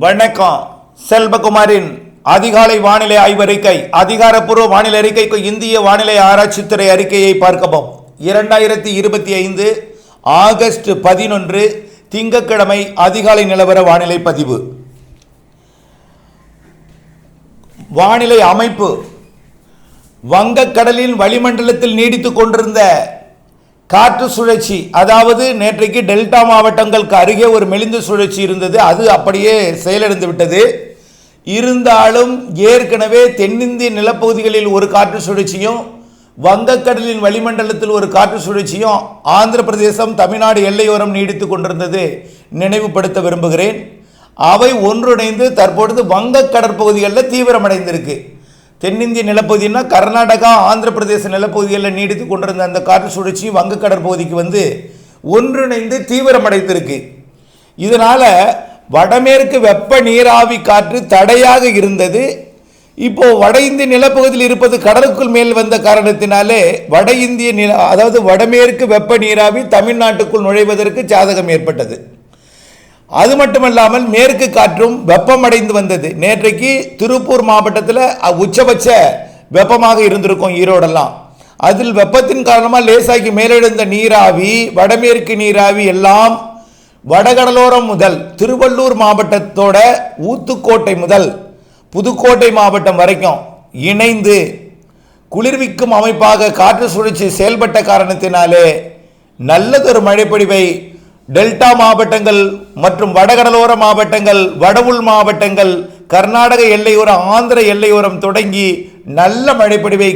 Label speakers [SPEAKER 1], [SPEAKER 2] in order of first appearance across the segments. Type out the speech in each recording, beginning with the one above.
[SPEAKER 1] வணக்கம். செல்வகுமாரின் அதிகாலை வானிலை ஆய்வறிக்கை. அதிகாரப்பூர்வ வானிலை அறிக்கைக்கு இந்திய வானிலை ஆராய்ச்சித்துறை அறிக்கையை பார்க்கவும். 2025 ஆகஸ்ட் 11 திங்கட்கிழமை அதிகாலை நிலவர வானிலை பதிவு. வானிலை அமைப்பு. வங்கக்கடலின் வளிமண்டலத்தில் நீடித்துக் கொண்டிருந்த காற்று சுழற்சி, அதாவது நேற்றைக்கு டெல்டா மாவட்டங்களுக்கு அருகே ஒரு மெலிந்த சுழற்சி இருந்தது, அது அப்படியே செயலிழந்து விட்டது. இருந்தாலும் ஏற்கனவே தென்னிந்திய நிலப்பகுதிகளில் ஒரு காற்று சுழற்சியும் வங்கக்கடலின் வளிமண்டலத்தில் ஒரு காற்று சுழற்சியும் ஆந்திர பிரதேசம் தமிழ்நாடு எல்லையோரம் நீடித்துக் கொண்டிருந்தது நினைவுபடுத்த விரும்புகிறேன். அவை ஒன்றிணைந்து தற்பொழுது வங்க கடற்பகுதிகளில் தீவிரமடைந்திருக்கு. தென்னிந்திய நிலப்பகுதினா கர்நாடகா ஆந்திர பிரதேச நிலப்பகுதிகளில் நீடித்து கொண்டிருந்த அந்த காற்று சுழற்சி வங்க கடற்பகுதிக்கு வந்து ஒன்றிணைந்து தீவிரமடைந்திருக்கு. இதனால் வடமேற்கு வெப்ப நீராவி காற்று தடையாக இருந்தது. இப்போ வட இந்திய நிலப்பகுதியில் இருப்பது கடலுக்குள் மேல் வந்த காரணத்தினாலே வட இந்திய அதாவது வடமேற்கு வெப்ப நீராவி தமிழ்நாட்டுக்குள் நுழைவதற்கு சாதகம் ஏற்பட்டது. அது மட்டுமல்லாமல் மேற்கு காற்றும் வெப்பமடைந்து வந்தது. நேற்றைக்கு திருப்பூர் மாவட்டத்தில் உச்சபட்ச வெப்பமாக இருந்திருக்கும் ஈரோடெல்லாம். அதில் வெப்பத்தின் காரணமாக லேசாக்கி மேலெழுந்த நீராவி வடமேற்கு நீராவி எல்லாம் வடகடலோரம் முதல் திருவள்ளூர் மாவட்டத்தோட ஊத்துக்கோட்டை முதல் புதுக்கோட்டை மாவட்டம் வரைக்கும் இணைந்து குளிர்விக்கும் அமைப்பாக காற்று சுழற்சி செயல்பட்ட காரணத்தினாலே நல்லதொரு மழைப்பொழிவை டெல்டா மாவட்டங்கள் மற்றும் வடகடலோர மாவட்டங்கள், வடவுள் மாவட்டங்கள், கர்நாடக எல்லையோரம், ஆந்திர எல்லையோரம் தொடங்கி நல்ல மழைப்பொழிவை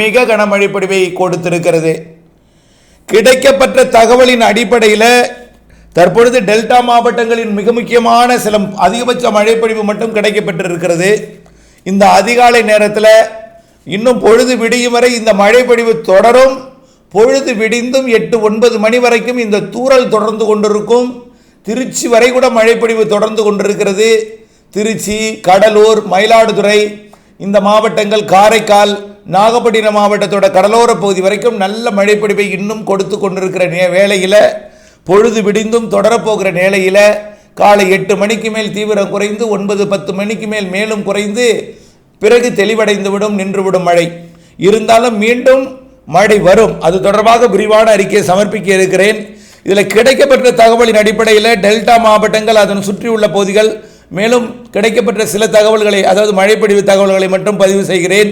[SPEAKER 1] மிக கன மழைப்பொழிவை கொடுத்திருக்கிறது. கிடைக்கப்பட்ட தகவலின் அடிப்படையில் தற்பொழுது டெல்டா மாவட்டங்களின் மிக முக்கியமான சில அதிகபட்ச மழைப்பொழிவு மட்டும் கிடைக்கப்பட்டிருக்கிறது. இந்த அதிகாலை நேரத்தில் இன்னும் பொழுது விடியும் வரை இந்த மழைப்பொழிவு தொடரும். பொழுது விடிந்தும் 8-9 மணி வரைக்கும் இந்த தூறல் தொடர்ந்து கொண்டிருக்கும். திருச்சி வரை கூட மழைப்பொழிவு தொடர்ந்து கொண்டிருக்கிறது. திருச்சி, கடலூர், மயிலாடுதுறை இந்த மாவட்டங்கள், காரைக்கால், நாகப்பட்டினம் மாவட்டத்தோட கடலோர பகுதி வரைக்கும் நல்ல மழைப்பொழிவை இன்னும் கொடுத்து கொண்டிருக்கிற வேளையில், பொழுது விடிந்தும் தொடரப்போகிற நிலையில் காலை 8 மணிக்கு மேல் தீவிரம் குறைந்து 9-10 மணிக்கு மேல் மேலும் குறைந்து பிறகு தெளிவடைந்துவிடும், நின்றுவிடும் மழை. இருந்தாலும் மீண்டும் மழை வரும். அது தொடர்பாக விரிவான அறிக்கையை சமர்ப்பிக்க இருக்கிறேன். இதில் கிடைக்கப்பட்ட தகவலின் அடிப்படையில் டெல்டா மாவட்டங்கள், அதன் சுற்றியுள்ள பகுதிகள், மேலும் கிடைக்கப்பட்ட சில தகவல்களை, அதாவது மழைப்பொழிவு தகவல்களை மட்டும் பதிவு செய்கிறேன்.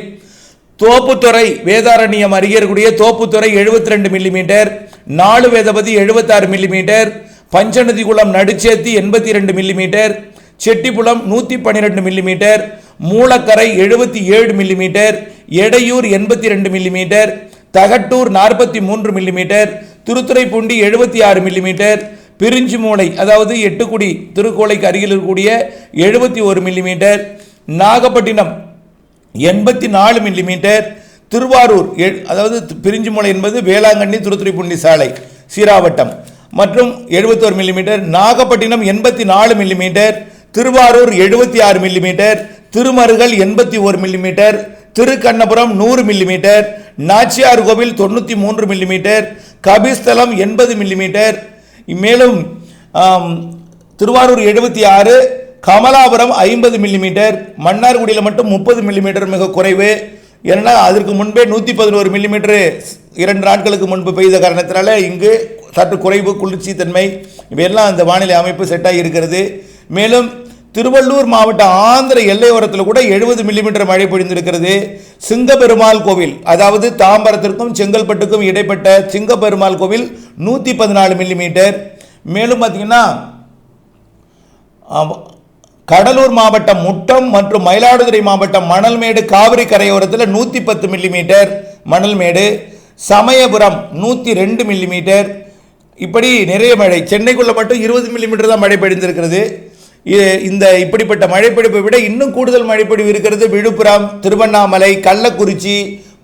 [SPEAKER 1] தோப்புத்துறை வேதாரண்யம் அருகே இருக்கக்கூடிய Thopputhurai 72 millimetre, 4 Vedapathi 76 millimetre, Panchanadikulam Naduchethi 82 millimetre, Chettipulam 112 millimetre, Moolakarai 77 millimetre, Edaiyur 82 millimetre, Thagattur 43 millimetre, Thiruthuraipoondi 76 millimetre, Pirinjimoolai அதாவது எட்டுக்குடி திருக்கோளைக்கு அருகில் இருக்கக்கூடிய 71 மில்லிமீட்டர், நாகப்பட்டினம் 84 மில்லிமீட்டர், திருவாரூர் அதாவது பிரிஞ்சிமூளை என்பது வேளாங்கண்ணி திருத்துறைப்பூண்டி சாலை சீராவட்டம் மற்றும் 71 millimetre, Nagapattinam 84 millimetre, Thiruvarur 76 millimetre, Thirumarugal 81 millimetre, Thirukkannapuram 100 millimetre, Nachiyar Koil 93 millimetre, Kabisthalam 80 millimetre, மேலும் திருவாரூர் 76, கமலாபுரம் 50 மில்லிமீட்டர், மன்னார்குடியில் மட்டும் 30 மில்லிமீட்டர் மிக குறைவு. ஏன்னா அதற்கு முன்பே 111 மில்லிமீட்டர் 2 நாட்களுக்கு முன்பு பெய்த காரணத்தினால இங்கு சற்று குறைவு, குளிர்ச்சி தன்மை இவையெல்லாம் அந்த வானிலை அமைப்பு செட்டாகி இருக்கிறது. மேலும் திருவள்ளூர் மாவட்ட ஆந்திர எல்லையோரத்தில் கூட 70 மில்லிமீட்டர் மழை பொழிந்திருக்கிறது. சிங்கப்பெருமாள் கோவில், அதாவது தாம்பரத்திற்கும் செங்கல்பட்டுக்கும் இடைப்பட்ட சிங்கப்பெருமாள் கோவில் 114 மில்லிமீட்டர். மேலும் பார்த்தீங்கன்னா கடலூர் மாவட்டம் முட்டம் மற்றும் மயிலாடுதுறை மாவட்டம் மணல்மேடு காவிரி கரையோரத்தில் 110 மில்லிமீட்டர் மணல்மேடு, சமயபுரம் 102 மில்லிமீட்டர். இப்படி நிறைய மழை. சென்னைக்குள்ள மட்டும் 20 மில்லிமீட்டர் தான் மழை பொழிந்திருக்கிறது. இந்த இப்படிப்பட்ட மழைப்பொழிவை விட இன்னும் கூடுதல் மழைப்பொழிவு இருக்கிறது விழுப்புரம், திருவண்ணாமலை, கள்ளக்குறிச்சி,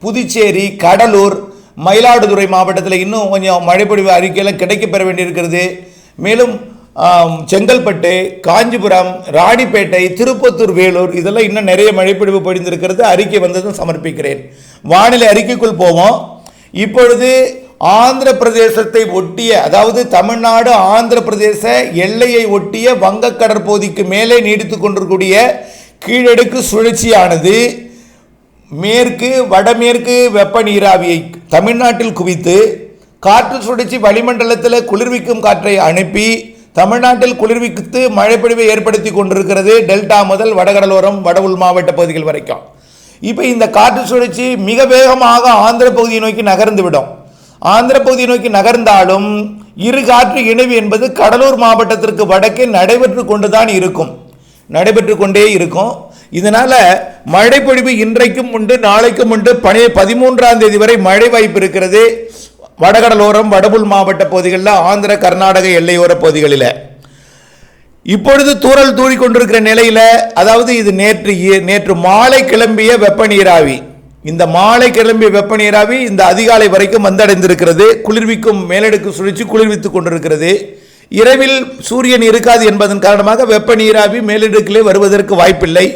[SPEAKER 1] புதுச்சேரி, கடலூர், மயிலாடுதுறை மாவட்டத்தில் இன்னும் கொஞ்சம் மழைப்பொழிவு அறிக்கையெல்லாம் கிடைக்கப்பெற வேண்டியிருக்கிறது. மேலும் செங்கல்பட்டு, காஞ்சிபுரம், ராணிப்பேட்டை, திருப்பத்தூர், வேலூர் இதெல்லாம் இன்னும் நிறைய மழைப்பொழிவு பொழிந்திருக்கிறது. அறிக்கை வந்ததும் சமர்ப்பிக்கிறேன். வானிலை அறிக்கைக்குள் போவோம். இப்பொழுது ஆந்திர பிரதேசத்தை ஒட்டிய, அதாவது தமிழ்நாடு ஆந்திர பிரதேச எல்லையை ஒட்டிய வங்க கடற்பகுதிக்கு மேலே நீடித்து கொண்டிருக்கூடிய கீழடுக்கு சுழற்சியானது மேற்கு வடமேற்கு வெப்ப நீராவியை தமிழ்நாட்டில் குவித்து காற்று சுழற்சி வளிமண்டலத்தில் குளிர்விக்கும் காற்றை அனுப்பி தமிழ்நாட்டில் குளிர்வித்து மழைப்பொழிவை ஏற்படுத்தி கொண்டிருக்கிறது. டெல்டா முதல் வடகடலோரம் வட உள் மாவட்ட பகுதிகள் வரைக்கும். இப்போ இந்த காற்று சுழற்சி மிக வேகமாக ஆந்திர பகுதியை நோக்கி நகர்ந்து விடும். ஆந்திர பகுதியை நோக்கி நகர்ந்தாலும் இரு காற்று இணைவு என்பது கடலூர் மாவட்டத்திற்கு வடக்கே நடைபெற்று கொண்டே இருக்கும். இதனால மழைப்பொழிவு இன்றைக்கும் உண்டு, நாளைக்கும் உண்டு. 13ஆம் தேதி வரை மழை வாய்ப்பு இருக்கிறது வடகடலோரம் வடபுல் மாவட்ட பகுதிகளில், ஆந்திர கர்நாடக எல்லையோர பகுதிகளில். இப்பொழுது தூறல் தூறி கொண்டிருக்கிற நிலையில், அதாவது இது நேற்று மாலை கிளம்பிய வெப்ப நீராவி, இந்த மாலை கிளம்பிய வெப்ப நீராவி இந்த அதிகாலை வரைக்கும் வந்தடைந்திருக்கிறது. குளிர்விக்கும் மேலடுக்கு சுழற்சி குளிர்வித்துக் கொண்டிருக்கிறது. இரவில் சூரியன் இருக்காது என்பதன் காரணமாக வெப்ப நீராவி மேலடுக்கிலே வருவதற்கு வாய்ப்பில்லை.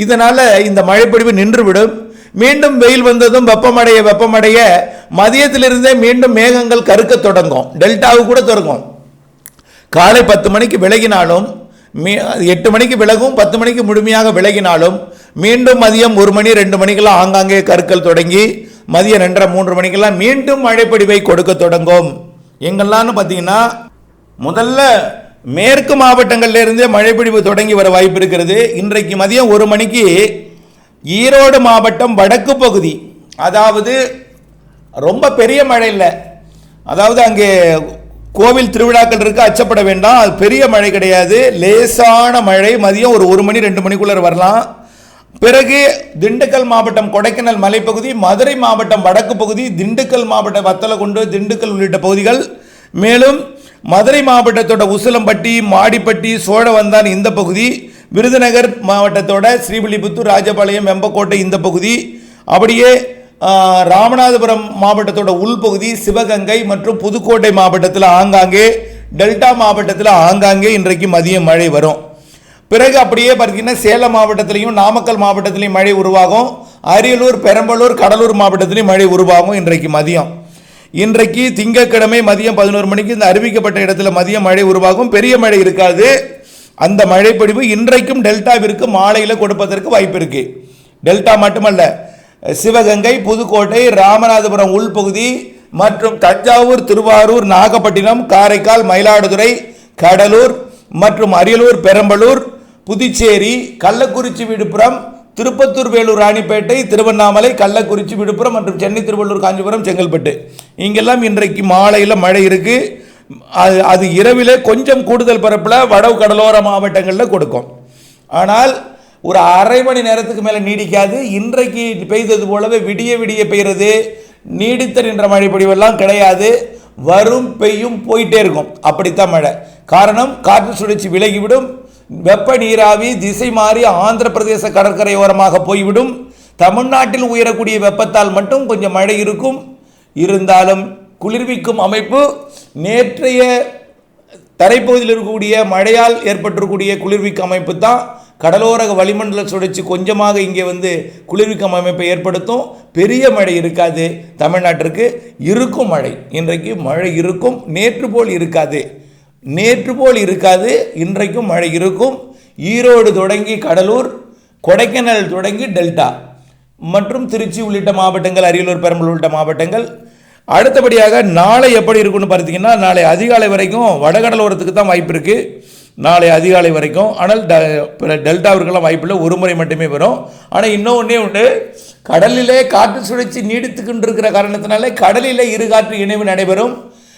[SPEAKER 1] இதனால் இந்த மழைப்பொழிவு நின்றுவிடும். மீண்டும் வெயில் வந்ததும் வெப்பமடைய மதியத்திலிருந்தே மீண்டும் மேகங்கள் கருக்க தொடங்கும். டெல்டாவு கூட தொடங்கும். காலை 10 மணிக்கு விலகினாலும் 8 மணிக்கு விலகும், 10 மணிக்கு முழுமையாக விலகினாலும் மீண்டும் மதியம் 1 மணி 2 மணிக்கெல்லாம் ஆங்காங்கே கருக்கல் தொடங்கி மதியம் 2:30 3 மணிக்கெல்லாம் மீண்டும் மழைப்பொழிவை கொடுக்க தொடங்கும். எங்கெல்லாம்னு பார்த்தீங்கன்னா முதல்ல மேற்கு மாவட்டங்களிலிருந்தே மழைப்பொழிவு தொடங்கி வர வாய்ப்பு இருக்கிறது. இன்றைக்கு மதியம் 1 மணிக்கு ஈரோடு மாவட்டம் வடக்கு பகுதி, அதாவது ரொம்ப பெரிய மழை இல்லை, அதாவது அங்கே கோவில் திருவிழாக்கள் இருக்கு, அச்சப்பட வேண்டாம், அது பெரிய மழை கிடையாது, லேசான மழை. மதியம் 1 மணி 2 மணிக்குள்ள வரலாம். பிறகு திண்டுக்கல் மாவட்டம் கொடைக்கானல் மலைப்பகுதி, மதுரை மாவட்டம் வடக்கு பகுதி, திண்டுக்கல் மாவட்டம் வத்தலகுண்டு, திண்டுக்கல் உள்ளிட்ட பகுதிகள், மேலும் மதுரை மாவட்டத்தோட உசிலம்பட்டி, மாடிப்பட்டி, சோழவந்தான் இந்த பகுதி, விருதுநகர் மாவட்டத்தோட ஸ்ரீவில்லிபுத்தூர், ராஜபாளையம், வெம்பக்கோட்டை இந்த பகுதி, அப்படியே ராமநாதபுரம் மாவட்டத்தோட உள்பகுதி, சிவகங்கை மற்றும் புதுக்கோட்டை மாவட்டத்தில் ஆங்காங்கே, டெல்டா மாவட்டத்தில் ஆங்காங்கே இன்றைக்கு மதியம் மழை வரும். பிறகு அப்படியே பார்த்தீங்கன்னா சேலம் மாவட்டத்திலையும் நாமக்கல் மாவட்டத்திலையும் மழை உருவாகும். அரியலூர், பெரம்பலூர், கடலூர் மாவட்டத்திலையும் மழை உருவாகும் இன்றைக்கு மதியம். இன்றைக்கு திங்கட்கிழமை மதியம் 11 மணிக்கு இந்த அறிவிக்கப்பட்ட இடத்துல மதியம் மழை உருவாகும். பெரிய மழை இருக்காது. அந்த மழைப்பொழிவு இன்றைக்கும் டெல்டாவிற்கு மாலையில் கொடுப்பதற்கு வாய்ப்பு இருக்கு. டெல்டா மட்டுமல்ல, சிவகங்கை, புதுக்கோட்டை, ராமநாதபுரம் உள்பகுதி மற்றும் தஞ்சாவூர், திருவாரூர், நாகப்பட்டினம், காரைக்கால், மயிலாடுதுறை, கடலூர் மற்றும் அரியலூர், பெரம்பலூர், புதுச்சேரி, கள்ளக்குறிச்சி, விழுப்புரம், திருப்பத்தூர், வேலூர், ராணிப்பேட்டை, திருவண்ணாமலை, கள்ளக்குறிச்சி, விழுப்புரம் மற்றும் சென்னை, திருவள்ளூர், காஞ்சிபுரம், செங்கல்பட்டு இங்கெல்லாம் இன்றைக்கு மாலையில் மழை இருக்கு. அது இரவிலே கொஞ்சம் கூடுதல் பரப்பில் வட கடலோர மாவட்டங்களில் கொடுக்கும். ஆனால் ஒரு அரை மணி நேரத்துக்கு மேலே நீடிக்காது. இன்றைக்கு பெய்தது போலவே விடிய பெய்கிறது, நீடித்த நின்ற மழை பொழிவெல்லாம் கிடையாது. வரும் பெய்யும் போயிட்டே இருக்கும். அப்படித்தான் மழை. காரணம், காற்று சுழற்சி விலகிவிடும். வெப்ப நீராவி திசை மாறி ஆந்திர பிரதேச கடற்கரையோரமாக போய்விடும். தமிழ்நாட்டில் உயரக்கூடிய வெப்பத்தால் மட்டும் கொஞ்சம் மழை இருக்கும். இருந்தாலும் குளிர்விக்கும் அமைப்பு நேற்றைய தரைப்பகுதியில் இருக்கக்கூடிய மழையால் ஏற்பட்டிருக்கக்கூடிய குளிர்விக்கும் அமைப்பு தான் கடலோர வளிமண்டல சுழற்சி கொஞ்சமாக இங்கே வந்து குளிர்விக்கும் அமைப்பை ஏற்படுத்தும். பெரிய மழை இருக்காது. தமிழ்நாட்டிற்கு இருக்கும் மழை, இன்றைக்கு மழை இருக்கும். நேற்று போல் இருக்காது. இன்றைக்கும் மழை இருக்கும். ஈரோடு தொடங்கி கடலூர், கொடைக்கானல் தொடங்கி டெல்டா மற்றும் திருச்சி உள்ளிட்ட மாவட்டங்கள், அரியலூர், பெரம்பலூர் உள்ளிட்ட மாவட்டங்கள். அடுத்தபடியாக நாளை எப்படி இருக்குன்னு பார்த்தீங்கன்னா, நாளை அதிகாலை வரைக்கும் வடகடலோரத்துக்கு தான் வாய்ப்பு இருக்குது. நாளை அதிகாலை வரைக்கும். ஆனால் டெல்டாவிற்கெல்லாம் வாய்ப்பில்லை, ஒரு முறை மட்டுமே வரும். ஆனால் இன்னொன்னே உண்டு, கடலிலே காற்று சுழற்சி நீடித்துக்கின்றிருக்கிற காரணத்தினாலே கடலிலே இரு காற்று இணைவு நடைபெறும்.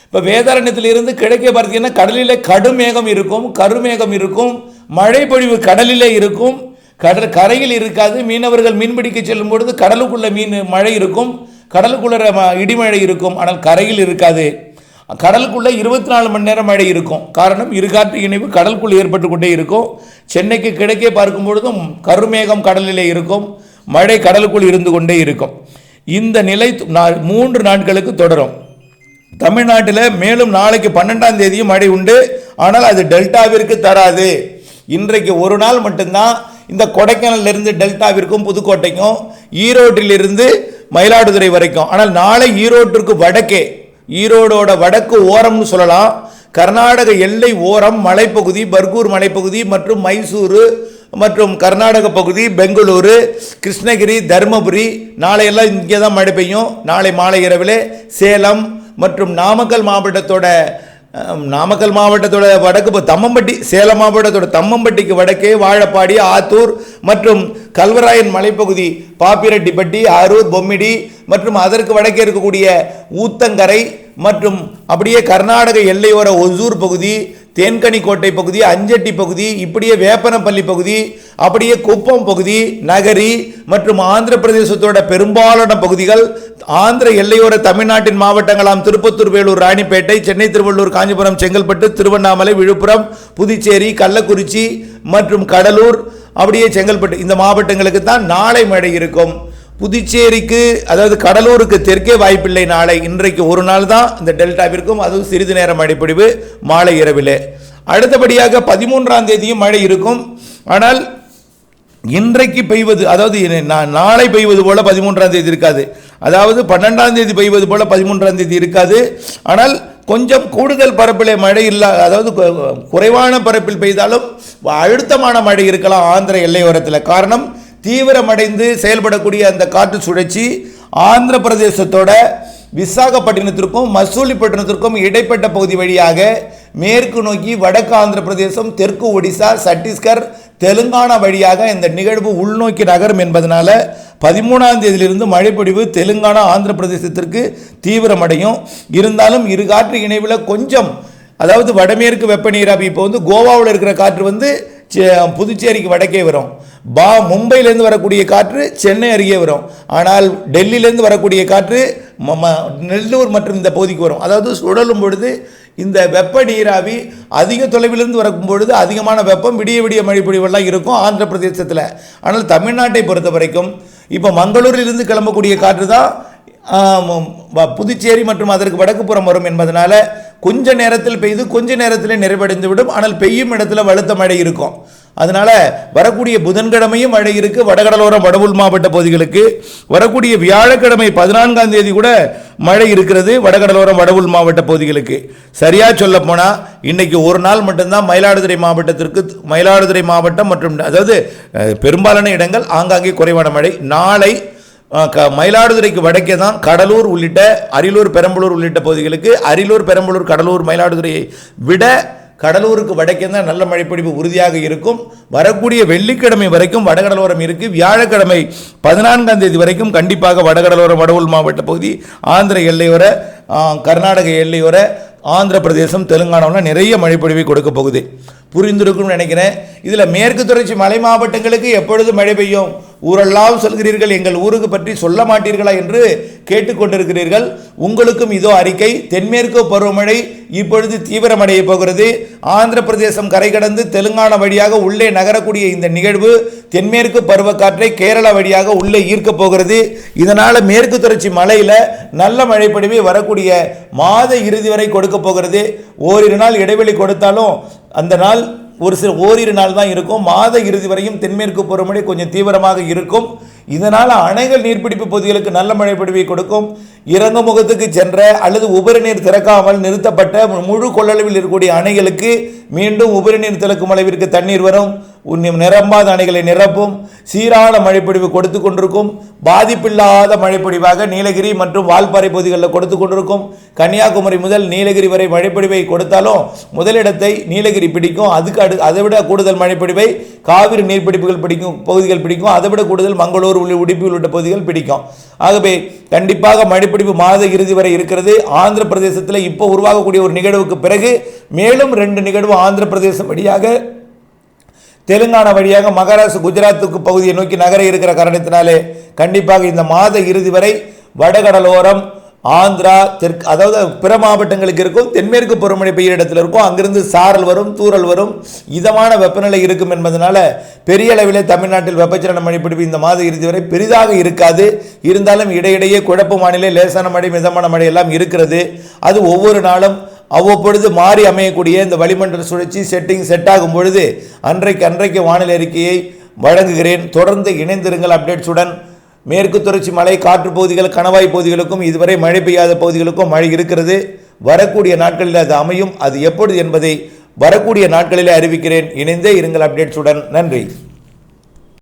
[SPEAKER 1] இப்போ வேதாரண்யத்திலிருந்து கிழக்கே பார்த்தீங்கன்னா கடலிலே கடுமேகம் இருக்கும், கருமேகம் இருக்கும், மழை பொழிவு கடலிலே இருக்கும், கரையில் இருக்காது. மீனவர்கள் மீன்பிடிக்க செல்லும் பொழுது கடலுக்குள்ள மழை இருக்கும், கடலுக்குள்ள இடிமழை இருக்கும். ஆனால் கரையில் இருக்காது. கடலுக்குள்ள 24 மணி நேரம் மழை இருக்கும். காரணம், இருகாற்று இணைவு கடலுக்குள் ஏற்பட்டு கொண்டே இருக்கும். சென்னைக்கு கிழக்கே பார்க்கும் பொழுதும் கருமேகம் கடலிலே இருக்கும், மழை கடலுக்குள் இருந்து கொண்டே இருக்கும். இந்த நிலை 3 நாட்களுக்கு தொடரும். தமிழ்நாட்டில் மேலும் நாளைக்கு 12ஆம் தேதியும் மழை உண்டு. ஆனால் அது டெல்டாவிற்கு தராது. இன்றைக்கு ஒரு நாள் மட்டும்தான் இந்த கொடைக்கானலிருந்து டெல்டாவிற்கும் புதுக்கோட்டைக்கும், ஈரோட்டிலிருந்து மயிலாடுதுறை வரைக்கும். ஆனால் நாளை ஈரோட்டிற்கு வடக்கே ஈரோடோட வடக்கு ஓரம்னு சொல்லலாம். கர்நாடக எல்லை ஓரம் மலைப்பகுதி, பர்கூர் மலைப்பகுதி மற்றும் மைசூரு மற்றும் கர்நாடக பகுதி, பெங்களூரு, கிருஷ்ணகிரி, தருமபுரி, நாளையெல்லாம் இங்கே தான் மழை பெய்யும். நாளை மாலை இரவில் சேலம் மற்றும் நாமக்கல் மாவட்டத்தோட வடக்கு தம்மம்பட்டி, சேலம் மாவட்டத்தோட தம்மம்பட்டிக்கு வடக்கே வாழப்பாடி, ஆத்தூர் மற்றும் கல்வராயன் மலைப்பகுதி, பாப்பிரெட்டிப்பட்டி, அரூர், பொம்மிடி மற்றும் அதற்கு வடக்கே இருக்கக்கூடிய ஊத்தங்கரை மற்றும் அப்படியே கர்நாடக எல்லையோர ஒசூர் பகுதி, தேன்கனிக்கோட்டை பகுதி, அஞ்சட்டி பகுதி, இப்படியே வேப்பனப்பள்ளி பகுதி, அப்படியே குப்பம் பகுதி, நகரி மற்றும் ஆந்திர பிரதேசத்தோட பெரும்பாலான பகுதிகள், ஆந்திர எல்லையோர தமிழ்நாட்டின் மாவட்டங்களாம் திருப்பத்தூர், வேலூர், ராணிப்பேட்டை, சென்னை, திருவள்ளூர், காஞ்சிபுரம், செங்கல்பட்டு, திருவண்ணாமலை, விழுப்புரம், புதுச்சேரி, கள்ளக்குறிச்சி மற்றும் கடலூர், அப்படியே செங்கல்பட்டு இந்த மாவட்டங்களுக்கு தான் நாளை மழை இருக்கும். புதுச்சேரிக்கு அதாவது கடலூருக்கு தெற்கே வாய்ப்பில்லை. நாளை இன்றைக்கு ஒரு நாள் தான் இந்த டெல்டாவிற்கும், அதுவும் சிறிது நேரம் மழைப்பொழிவு மாலை இரவில். அடுத்தபடியாக 13ஆம் தேதியும் மழை இருக்கும். ஆனால் இன்றைக்கு பெய்வது, அதாவது நாளை பெய்வது போல 13ஆம் தேதி இருக்காது. அதாவது 12ஆம் தேதி பெய்வது போல 13ஆம் தேதி இருக்காது. ஆனால் கொஞ்சம் கூடுதல் பரப்பிலே மழை இல்லை, அதாவது குறைவான பரப்பில் பெய்தாலும் அழுத்தமான மழை இருக்கலாம் ஆந்திர எல்லையோரத்தில். காரணம், தீவிரமடைந்து செயல்படக்கூடிய அந்த காற்று சுழற்சி ஆந்திர பிரதேசத்தோட விசாகப்பட்டினத்திற்கும் மசூலிப்பட்டினத்திற்கும் இடைப்பட்ட பகுதி வழியாக மேற்கு நோக்கி வடக்கு ஆந்திர பிரதேசம், தெற்கு ஒடிசா, சத்தீஸ்கர், தெலுங்கானா வழியாக இந்த நிகழ்வு உள்நோக்கி நகரும் என்பதனால 13ஆம் தேதியிலிருந்து மழைப்பொழிவு தெலுங்கானா, ஆந்திர பிரதேசத்திற்கு தீவிரமடையும். இருந்தாலும் இரு காற்று இணைவில் கொஞ்சம், அதாவது வடமேற்கு வெப்பநீராவி, இப்போ கோவாவில் இருக்கிற காற்று புதுச்சேரிக்கு வடக்கே வரும். மும்பையிலேருந்து வரக்கூடிய காற்று சென்னை அருகே வரும். ஆனால் டெல்லியிலேருந்து வரக்கூடிய காற்று நெல்லூர் மற்றும் இந்த பகுதிக்கு வரும். அதாவது சுழலும் பொழுது இந்த வெப்ப நீராவி அதிக தொலைவிலிருந்து வரும் பொழுது அதிகமான வெப்பம், விடிய விடிய மழை பொழிவெல்லாம் இருக்கும் ஆந்திர பிரதேசத்தில். ஆனால் தமிழ்நாட்டை பொறுத்த வரைக்கும் இப்போ மங்களூரிலிருந்து கிளம்பக்கூடிய காற்று தான் புதுச்சேரி மற்றும் அதற்கு வடக்கு புறம் வரும் என்பதனால கொஞ்ச நேரத்தில் பெய்து கொஞ்ச நேரத்தில் நிறைவடைந்து விடும். ஆனால் பெய்யும் இடத்துல வலுத்த மழை இருக்கும். அதனால வரக்கூடிய புதன்கிழமையும் மழை இருக்கு வடகடலோரம், வடவுள் மாவட்ட பகுதிகளுக்கு. வரக்கூடிய வியாழக்கிழமை 14ஆம் தேதி கூட மழை இருக்கிறது வடகடலோரம், வடவுள் மாவட்ட பகுதிகளுக்கு. சரியா சொல்ல போனா இன்னைக்கு ஒரு நாள் மட்டும்தான் மயிலாடுதுறை மாவட்டம் மற்றும் அதாவது பெரும்பாலான இடங்கள் ஆங்காங்கே குறைவான மழை. நாளை மயிலாடுதுறைக்கு வடக்கே தான் கடலூர் உள்ளிட்ட அரியலூர், பெரம்பலூர் உள்ளிட்ட பகுதிகளுக்கு, அரியலூர், பெரம்பலூர், கடலூர், மயிலாடுதுறையை விட கடலூருக்கு வடக்கே தான் நல்ல மழைப்பொழிவு உறுதியாக இருக்கும். வரக்கூடிய வெள்ளிக்கிழமை வரைக்கும் வடகடலோரம் இருக்கு. வியாழக்கிழமை 14ஆம் தேதி வரைக்கும் கண்டிப்பாக வடகடலோரம், வடவுள் மாவட்ட பகுதி, ஆந்திர எல்லையோர, கர்நாடக எல்லையோர, ஆந்திர பிரதேசம், தெலுங்கானாவில் நிறைய மழைப்பொழிவை கொடுக்க போகுது. புரிந்திருக்கும்னு நினைக்கிறேன். இதில் மேற்கு தொடர்ச்சி மலை மாவட்டங்களுக்கு எப்பொழுது மழை பெய்யும், ஊரெல்லாம் சொல்கிறீர்கள், எங்கள் ஊருக்கு பற்றி சொல்ல மாட்டீர்களா என்று கேட்டுக்கொண்டிருக்கிறீர்கள். உங்களுக்கும் இதோ அறிக்கை. தென்மேற்கு பருவமழை இப்பொழுது தீவிரமடைய போகிறது. ஆந்திர பிரதேசம் கரை கடந்து தெலுங்கானா வழியாக உள்ளே நகரக்கூடிய இந்த நிகழ்வு தென்மேற்கு பருவக்காற்றை கேரளா வழியாக உள்ளே ஈர்க்க போகிறது. இதனால் மேற்கு தொடர்ச்சி மலையில் நல்ல மழைப்பொழிவை வரக்கூடிய மாத இறுதி வரை கொடுக்க போகிறது. ஓரிரு நாள் இடைவெளி கொடுத்தாலும் அந்த நாள் ஓரிரு நாள் தான் இருக்கும். மாத இறுதி வரையும் தென்மேற்கு பருவமழை கொஞ்சம் தீவிரமாக இருக்கும். இதனால் அணைகள் நீர்பிடிப்பு பகுதிகளுக்கு நல்ல மழை பொழிவை கொடுக்கும். இறங்கு முகத்துக்கு சென்ற அல்லது உபரி நீர் திறக்காமல் நிறுத்தப்பட்ட முழு கொள்ளளவில் இருக்கக்கூடிய அணைகளுக்கு மீண்டும் உபரி நீர் திறக்கும் அளவிற்கு தண்ணீர் வரும். நிரம்பாத அணைகளை நிரப்பும். சீரான மழைப்பொழிவு கொடுத்து கொண்டிருக்கும். பாதிப்பில்லாத மழைப்பொழிவாக நீலகிரி மற்றும் வால்பாறை பகுதிகளில் கொடுத்து கொண்டிருக்கும். கன்னியாகுமரி முதல் நீலகிரி வரை மழைப்பொழிவை கொடுத்தாலும் முதலிடத்தை நீலகிரி பிடிக்கும். அதை விட கூடுதல் மழைப்பொழிவை காவிரி நீர்பிடிப்புகள் பிடிக்கும் பகுதிகள் பிடிக்கும். அதை விட கூடுதல் மங்களூர், உடுப்பி உள்ளிட்ட பகுதிகள் பிடிக்கும். ஆகவே கண்டிப்பாக மழைப்பிடிப்பு மாத இறுதி வரை இருக்கிறது. ஆந்திர பிரதேசத்தில் இப்போ உருவாகக்கூடிய ஒரு நிகழ்வுக்கு பிறகு மேலும் 2 நிகழ்வு ஆந்திர பிரதேசம் வழியாக, தெலுங்கானா வழியாக மகாராஷ்டிரா, குஜராத்துக்கு பகுதியை நோக்கி நகர இருக்கிற காரணத்தினாலே கண்டிப்பாக இந்த மாத இறுதி வரை வடகடலோரம், ஆந்திரா, தெற்கு, அதாவது பிற மாவட்டங்களுக்கு இருக்கும். தென்மேற்கு பருவமழை பெய்ய இடத்துல இருக்கும். அங்கிருந்து சாரல் வரும், தூரல் வரும், இதமான வெப்பநிலை இருக்கும் என்பதனால பெரிய அளவில் தமிழ்நாட்டில் வெப்பச்சலன மழைப்பிடிப்பு இந்த மாத இறுதி வரை பெரிதாக இருக்காது. இருந்தாலும் இடையிடையே குழப்ப மாநில லேசான மழை, மிதமான மழை எல்லாம் இருக்கிறது. அது ஒவ்வொரு நாளும் அவ்வப்பொழுது மாறி அமையக்கூடிய இந்த வளிமண்டல சுழற்சி செட் ஆகும் பொழுது அன்றைக்கு வானிலை அறிக்கையை வழங்குகிறேன். தொடர்ந்து இணைந்திருங்கள் அப்டேட்ஸுடன். மேற்கு தொடர்ச்சி மலை காற்று பகுதிகள், கணவாய் பகுதிகளுக்கும் இதுவரை மழை பெய்யாத பகுதிகளுக்கும் மழை இருக்கிறது. வரக்கூடிய நாட்களில் அது அமையும். அது எப்பொழுது என்பதை வரக்கூடிய நாட்களிலே அறிவிக்கிறேன். இணைந்தே இருங்கள் அப்டேட்ஸுடன். நன்றி.